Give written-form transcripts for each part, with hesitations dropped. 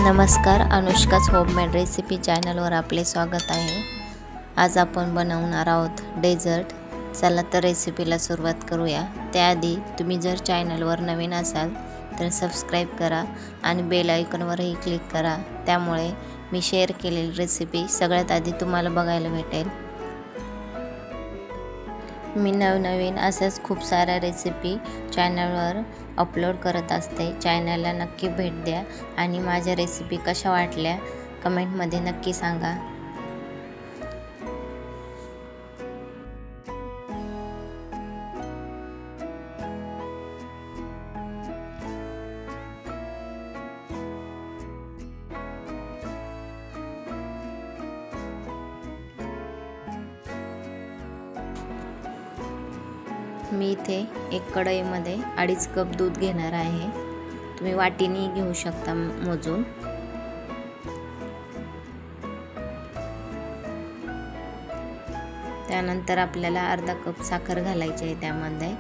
नमस्कार, अनुष्काच homemade recipe चॅनलवर आपले स्वागत आहे। आज आपण बनवणार आहोत डेझर्ट। चला तर रेसिपीला सुरुवात करूया। त्याआधी तुम्ही जर चॅनलवर नवीन असाल तर सबस्क्राइब करा आणि बेल आयकॉनवरही क्लिक करा, त्यामुळे मी शेअर केलेली रेसिपी सगळ्यात आधी तुम्हाला बघायला भेटेल। मी नवनवीन असेच खूप साऱ्या रेसिपी चॅनलवर अपलोड करत असते। चॅनलला नक्की भेट द्या आणि माझ्या रेसिपी कशा वाटल्या कमेंटमध्ये नक्की सांगा। मी इथे एक कढईमध्ये 2.5 कप दूध घेणार आहे। तुम्ही वाटीने घेऊ शकता मोजून। त्यानंतर आपल्याला अर्धा कप साखर घालायची आहे त्यामध्ये।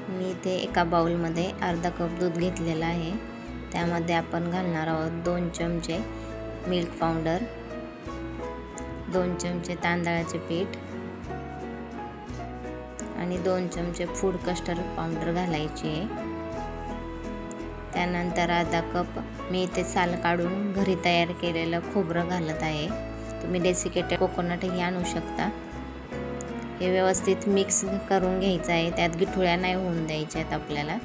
मी इथे एका बाउलमध्ये अर्धा कप दूध घेतलेला आहे। त्यामध्ये आपण घालणार आहोत 2 चमचे मिल्क पावडर, 2 चमचे तांदळाचे पीठ आणि 2 चमचे फूड कस्टर्ड पावडर घालायची आहे। त्यानंतर अर्धा कप मी इथे साल काढून घरी तयार केलेलं खोबरं घालत आहे। तुम्ही डेसिकेटेड कोकोनटही आणू शकता। हे व्यवस्थित मिक्स करून घ्यायचं आहे, त्यात गिठुळ्या नाही होऊन द्यायच्यात आपल्याला।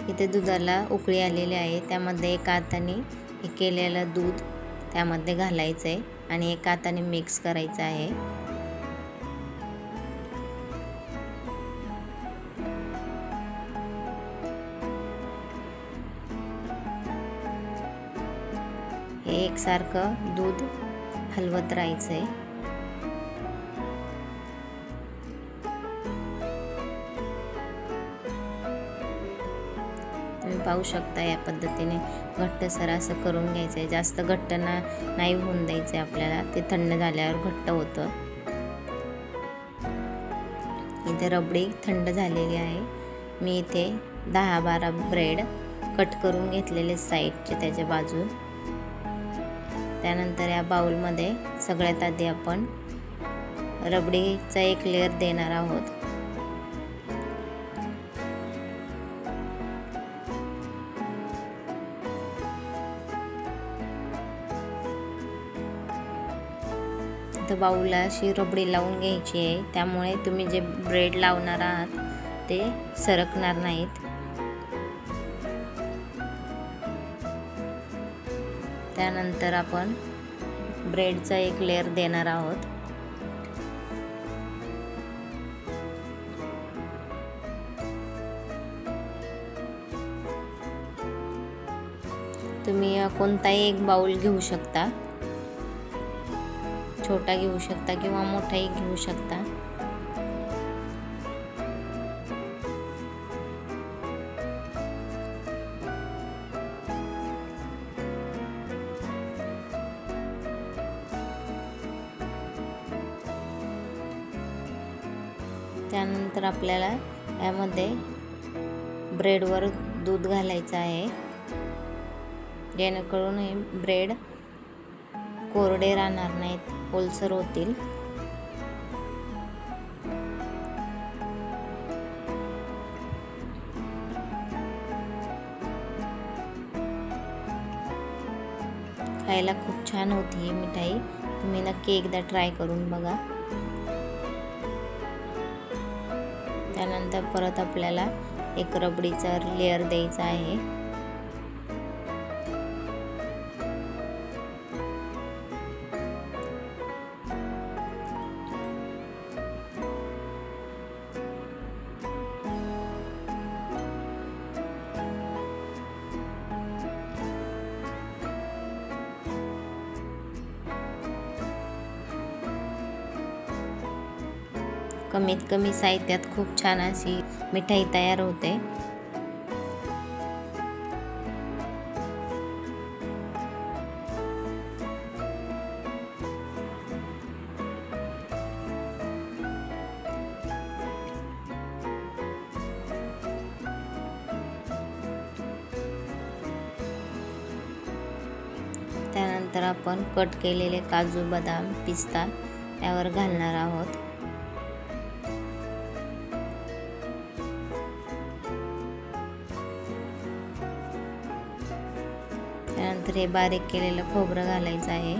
इथे दुधाला उकळी आलेली आहे, त्यामध्ये एका हाताने हे केलेलं दूध त्यामध्ये घालायचं आहे आणि एका हाताने मिक्स करायचं आहे। हे एकसारखं दूध हलवत राहायचं आहे। तुम्ही पाहू शकता या पद्धतीने घट्टसर असं करून घ्यायचं आहे। जास्त घट्ट नाही होऊन द्यायचं आहे आपल्याला, ते थंड झाल्यावर घट्ट होतं। इथे रबडी थंड झालेली आहे। मी इथे 10-12 ब्रेड कट करून घेतलेले साईडचे त्याच्या बाजू। त्यानंतर या बाउलमध्ये सगळ्यात आधी आपण रबडीचा एक लेयर देणार आहोत। तर बाउलला अशी रबडी लावून घ्यायची आहे, त्यामुळे तुम्ही जे ब्रेड लावणार आहात ते सरकणार नाहीत। त्यानंतर आपण ब्रेडचा एक लेयर देणार आहोत। तुम्ही कोणताही एक बाउल घेऊ शकता, छोटा घेऊ शकता किंवा मोठाही घेऊ शकता। त्यानंतर आपल्याला यामध्ये ब्रेडवर दूध घालायचं आहे, जेणेकरून हे ब्रेड कोरडे राहणार नाहीत, ओलसर होतील। खायला खूप छान होती ही मिठाई, तुम्ही नक्की एकदा ट्राय करून बघा। त्यानंतर परत आपल्याला एक रबडीचा लेयर द्यायचा आहे। कमीत कमी साहित्यात खूप छान अशी मिठाई तयार होते। त्यानंतर आपण कट केलेले काजू, बदाम, पिस्ता यावर घालणार आहोत. त्यानंतर हे बारीक केलेलं खोबरं घालायचं आहे.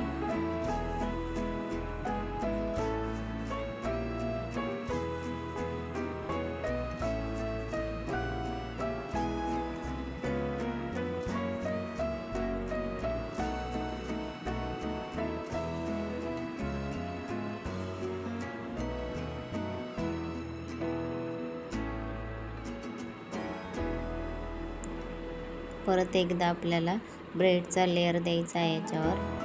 परत एकदा आपल्याला ब्रेडचा लेयर द्यायचा आहे याच्यावर.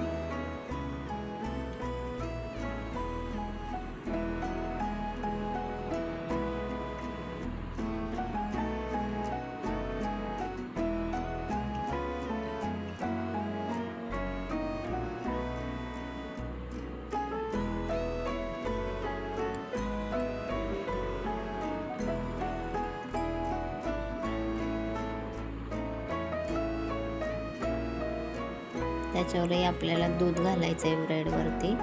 त्याच्यावरही आपल्याला दूध घालायचं आहे ब्रेडवरती.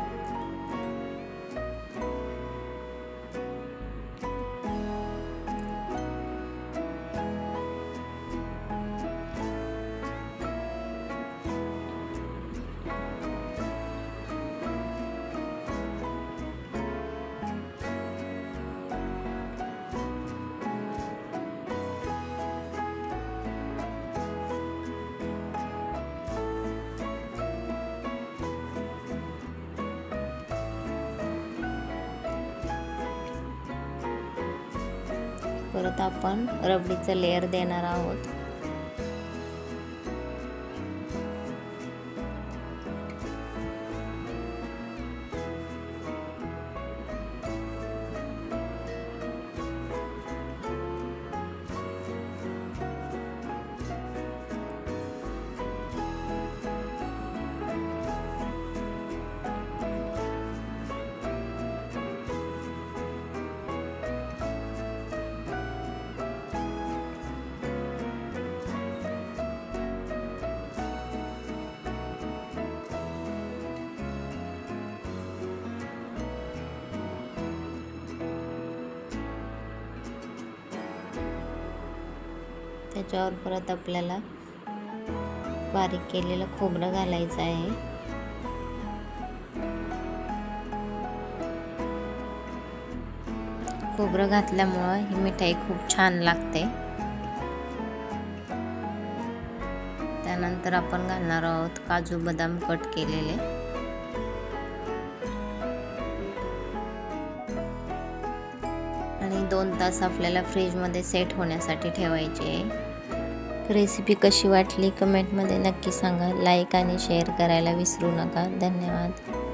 परत आपण रबडीचं लेयर देणार आहोत. त्याच्यावर परत आपल्याला बारीक केलेलं खोबरं घालायचं आहे. खोबरं घातल्यामुळं ही मिठाई खूप छान लागते. त्यानंतर आपण घालणार आहोत काजू, बदाम कट केलेले. आणि 2 तास आपल्याला फ्रीजमध्ये सेट होण्यासाठी ठेवायचे आहे. रेसिपी कशी वाटली कमेंटमध्ये नक्की सांगा. लाईक आणि शेअर करायला विसरू नका. धन्यवाद.